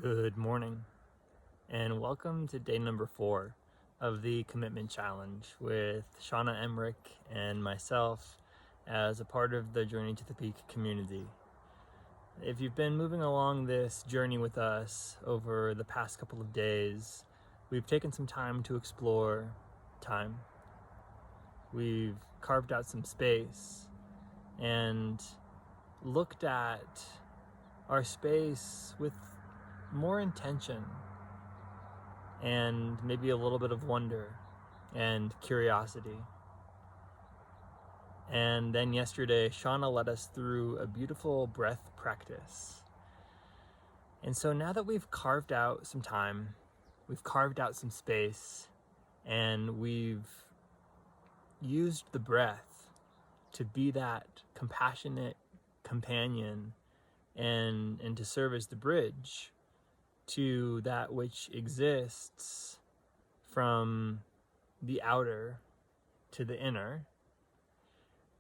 Good morning, and welcome to day number 4 of the Commitment Challenge with Shauna Emmerich and myself as a part of the Journey to the Peak community. If you've been moving along this journey with us over the past couple of days, we've taken some time to explore time. We've carved out some space and looked at our space with more intention and maybe a little bit of wonder and curiosity. And then yesterday, Shauna led us through a beautiful breath practice. And so now that we've carved out some time, we've carved out some space, and we've used the breath to be that compassionate companion and to serve as the bridge to that which exists from the outer to the inner,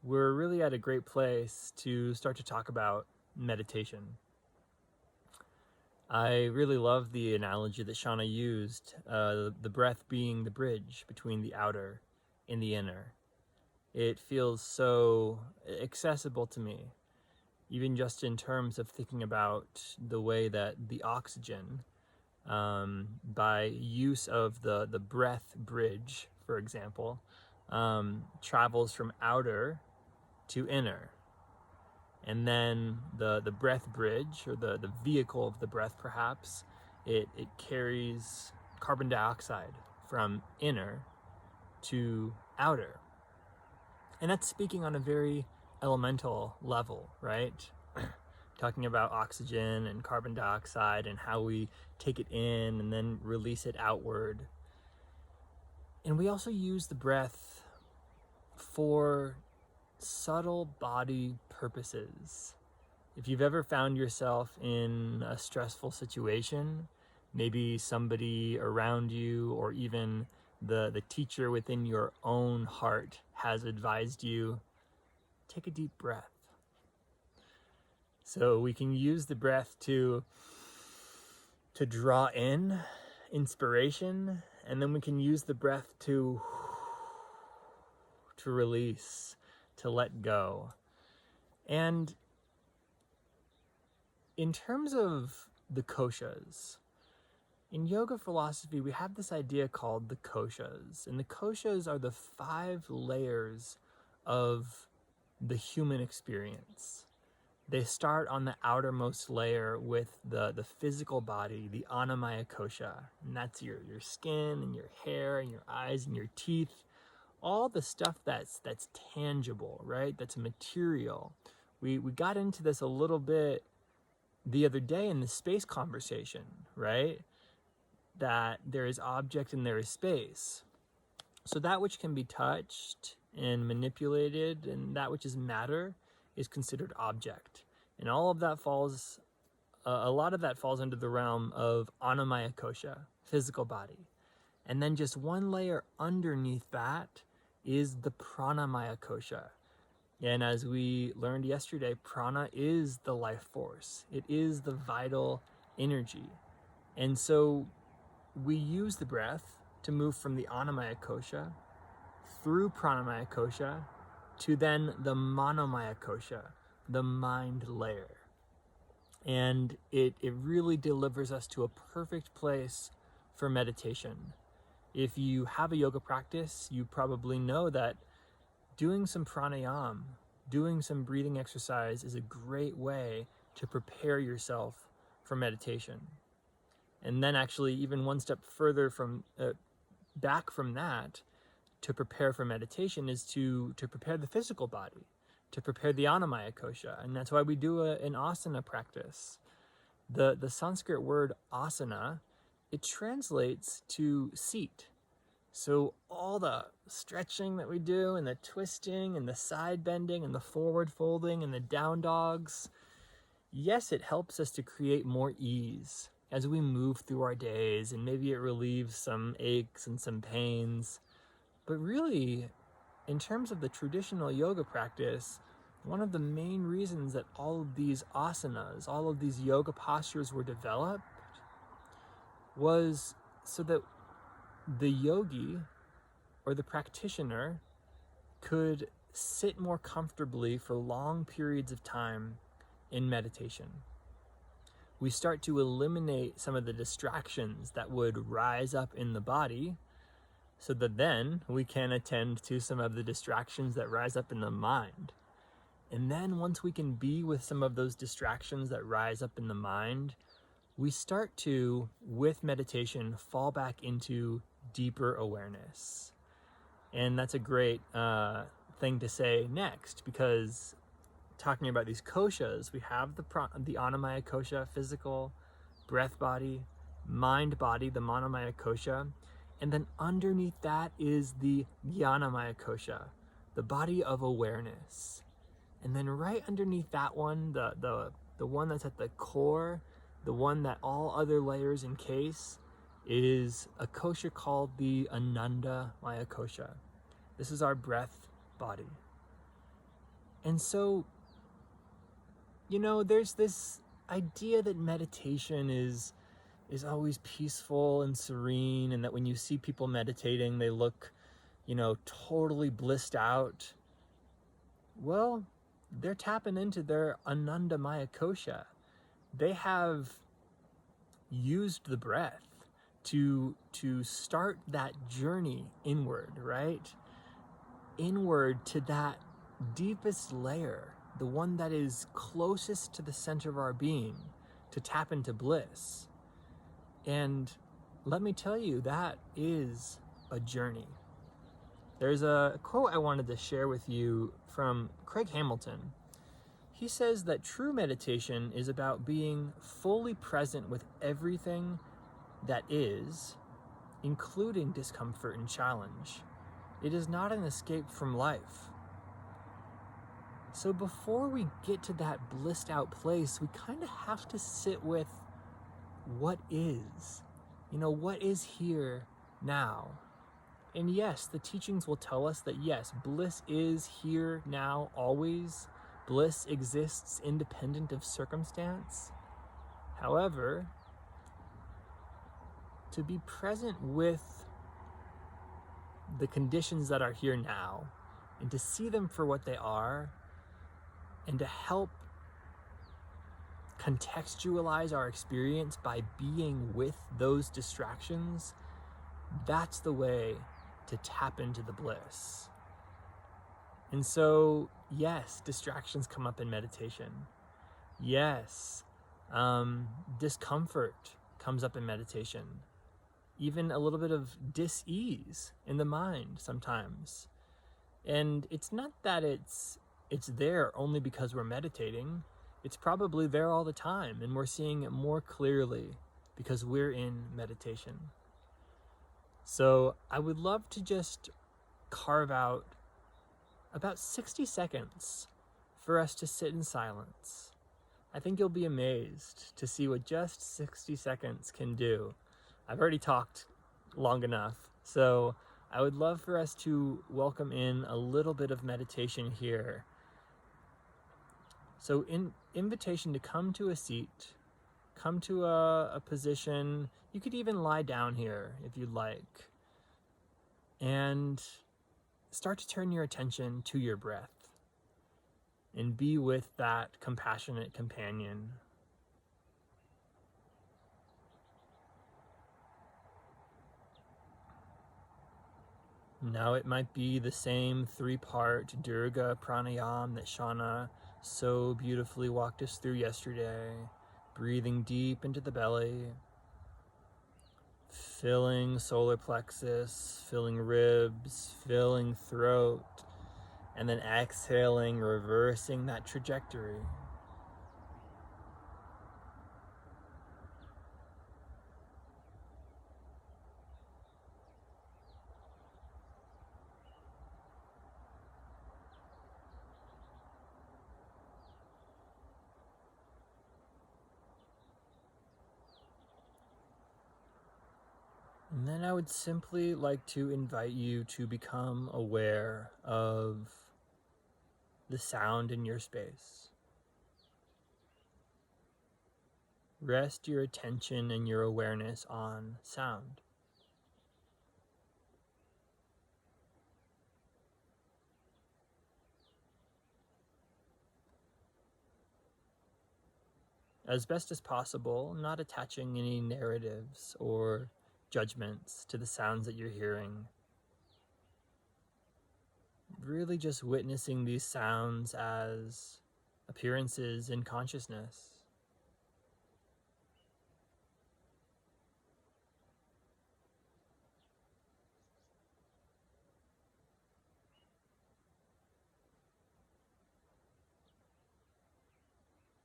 we're really at a great place to start to talk about meditation. I really love the analogy that Shauna used, the breath being the bridge between the outer and the inner. It feels so accessible to me, even just in terms of thinking about the way that the oxygen, by use of the breath bridge, for example, travels from outer to inner. And then the breath bridge, or the vehicle of the breath perhaps, it carries carbon dioxide from inner to outer. And that's speaking on a very elemental level, right? Talking about oxygen and carbon dioxide and how we take it in and then release it outward. And we also use the breath for subtle body purposes. If you've ever found yourself in a stressful situation, maybe somebody around you or even the teacher within your own heart has advised you, take a deep breath. So we can use the breath to draw in inspiration, and then we can use the breath to release, to let go. And in terms of the koshas, in yoga philosophy, we have this idea called the koshas. And the koshas are the 5 layers of the human experience. They start on the outermost layer with the physical body, the Annamaya kosha. And that's your skin and your hair and your eyes and your teeth. All the stuff that's tangible, right? That's material. We got into this a little bit the other day in the space conversation, right? That there is object and there is space. So that which can be touched and manipulated and that which is matter is considered object. And all of that falls, a lot of that falls under the realm of Annamaya kosha, physical body. And then just one layer underneath that is the Pranamaya kosha. And as we learned yesterday, prana is the life force. It is the vital energy. And so we use the breath to move from the Annamaya kosha through Pranamaya kosha to then the Manomaya kosha, the mind layer. And it really delivers us to a perfect place for meditation. If you have a yoga practice, you probably know that doing some pranayama, doing some breathing exercise is a great way to prepare yourself for meditation. And then actually even one step further from back from that, to prepare for meditation is to prepare the physical body, to prepare the Annamaya kosha. And that's why we do an asana practice. The Sanskrit word asana, it translates to seat. So all the stretching that we do and the twisting and the side bending and the forward folding and the down dogs, yes, it helps us to create more ease as we move through our days, and maybe it relieves some aches and some pains. But really, in terms of the traditional yoga practice, one of the main reasons that all of these asanas, all of these yoga postures were developed was so that the yogi or the practitioner could sit more comfortably for long periods of time in meditation. We start to eliminate some of the distractions that would rise up in the body, so that then we can attend to some of the distractions that rise up in the mind. And then once we can be with some of those distractions that rise up in the mind, we start to, with meditation, fall back into deeper awareness. And that's a great thing to say next, because talking about these koshas, we have the Annamaya kosha, physical, breath body, mind body, the Manomaya kosha, and then underneath that is the Jnanamaya kosha, the body of awareness. And then right underneath that one, the one that's at the core, the one that all other layers encase, is a kosha called the Anandamaya kosha. This is our breath body. And so, there's this idea that meditation is always peaceful and serene, and that when you see people meditating, they look, totally blissed out. Well, they're tapping into their Anandamaya kosha. They have used the breath to start that journey inward, right? Inward to that deepest layer, the one that is closest to the center of our being, to tap into bliss. And let me tell you, that is a journey. There's a quote I wanted to share with you from Craig Hamilton. He says that true meditation is about being fully present with everything that is, including discomfort and challenge. It is not an escape from life. So before we get to that blissed out place, we kind of have to sit with what is. What is here now? And yes, the teachings will tell us that yes, bliss is here now, always. Bliss exists independent of circumstance. However, to be present with the conditions that are here now, and to see them for what they are, and to help contextualize our experience by being with those distractions, that's the way to tap into the bliss. And so, yes, distractions come up in meditation. Yes, discomfort comes up in meditation. Even a little bit of dis-ease in the mind sometimes. And it's not that it's there only because we're meditating. It's probably there all the time, and we're seeing it more clearly because we're in meditation. So I would love to just carve out about 60 seconds for us to sit in silence. I think you'll be amazed to see what just 60 seconds can do. I've already talked long enough, so I would love for us to welcome in a little bit of meditation here. So invitation to come to a seat, come to a position. You could even lie down here if you'd like. And start to turn your attention to your breath and be with that compassionate companion. Now it might be the same 3-part Dirga Pranayam that Shauna so beautifully walked us through yesterday. Breathing deep into the belly, filling solar plexus, filling ribs, filling throat, and then exhaling, reversing that trajectory. And then I would simply like to invite you to become aware of the sound in your space. rest your attention and your awareness on sound. As best as possible, not attaching any narratives or judgments to the sounds that you're hearing. Really just witnessing these sounds as appearances in consciousness.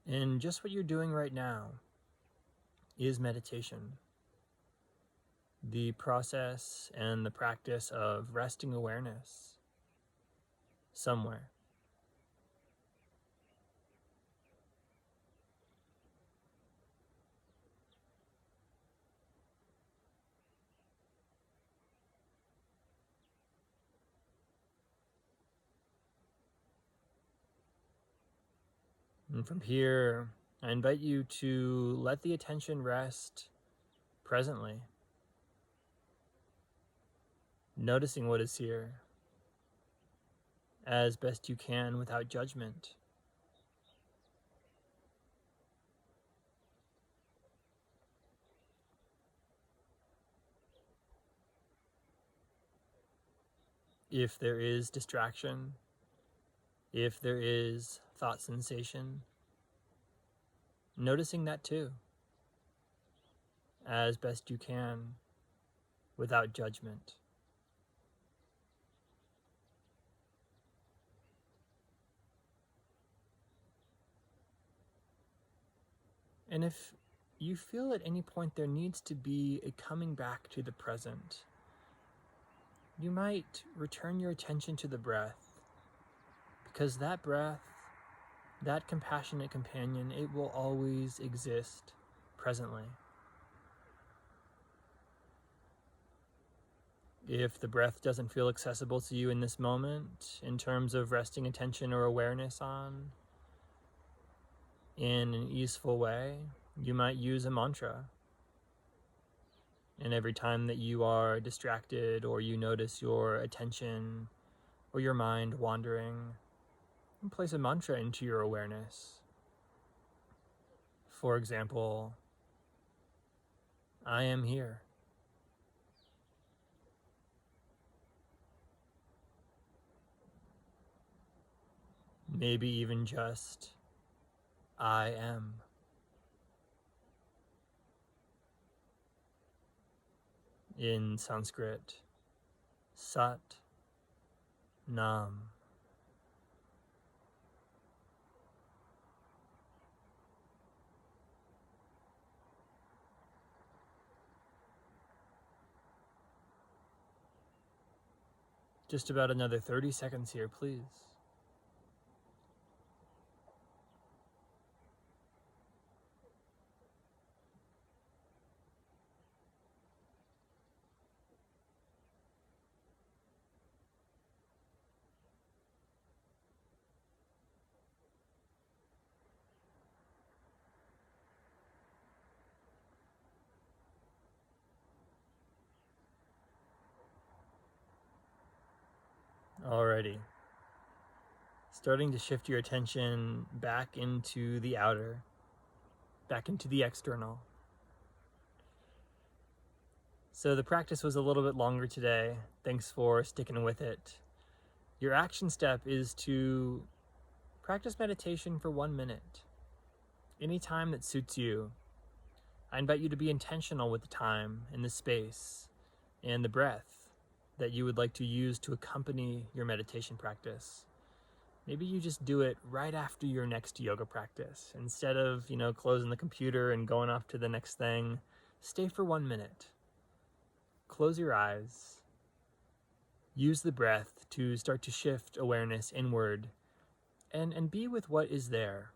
And just what you're doing right now is meditation. The process and the practice of resting awareness somewhere. And from here, I invite you to let the attention rest presently, noticing what is here as best you can without judgment. If there is distraction, if there is thought sensation, noticing that too, as best you can without judgment. And if you feel at any point there needs to be a coming back to the present, you might return your attention to the breath, because that breath, that compassionate companion, it will always exist presently. If the breath doesn't feel accessible to you in this moment, in terms of resting attention or awareness on, in an easeful way, you might use a mantra. And every time that you are distracted or you notice your attention or your mind wandering, place a mantra into your awareness. For example, I am here. Maybe even just, I am. In Sanskrit, Sat Nam. Just about another 30 seconds here, please. Alrighty. Starting to shift your attention back into the outer, back into the external. So the practice was a little bit longer today. Thanks for sticking with it. Your action step is to practice meditation for 1 minute. Any time that suits you. I invite you to be intentional with the time and the space and the breath that you would like to use to accompany your meditation practice. Maybe you just do it right after your next yoga practice. Instead of, closing the computer and going off to the next thing, stay for 1 minute. Close your eyes. Use the breath to start to shift awareness inward and be with what is there.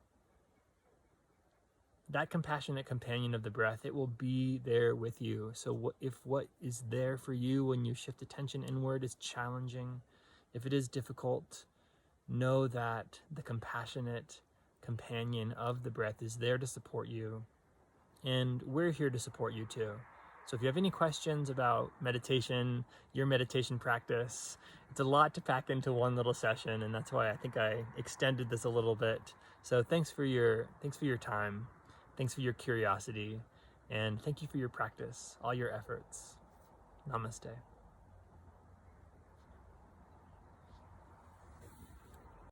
That compassionate companion of the breath, it will be there with you. So if what is there for you when you shift attention inward is challenging, if it is difficult, know that the compassionate companion of the breath is there to support you and we're here to support you too. So if you have any questions about meditation, your meditation practice, it's a lot to pack into one little session, and that's why I think I extended this a little bit. So thanks for your time, thanks for your curiosity, and thank you for your practice, all your efforts. Namaste.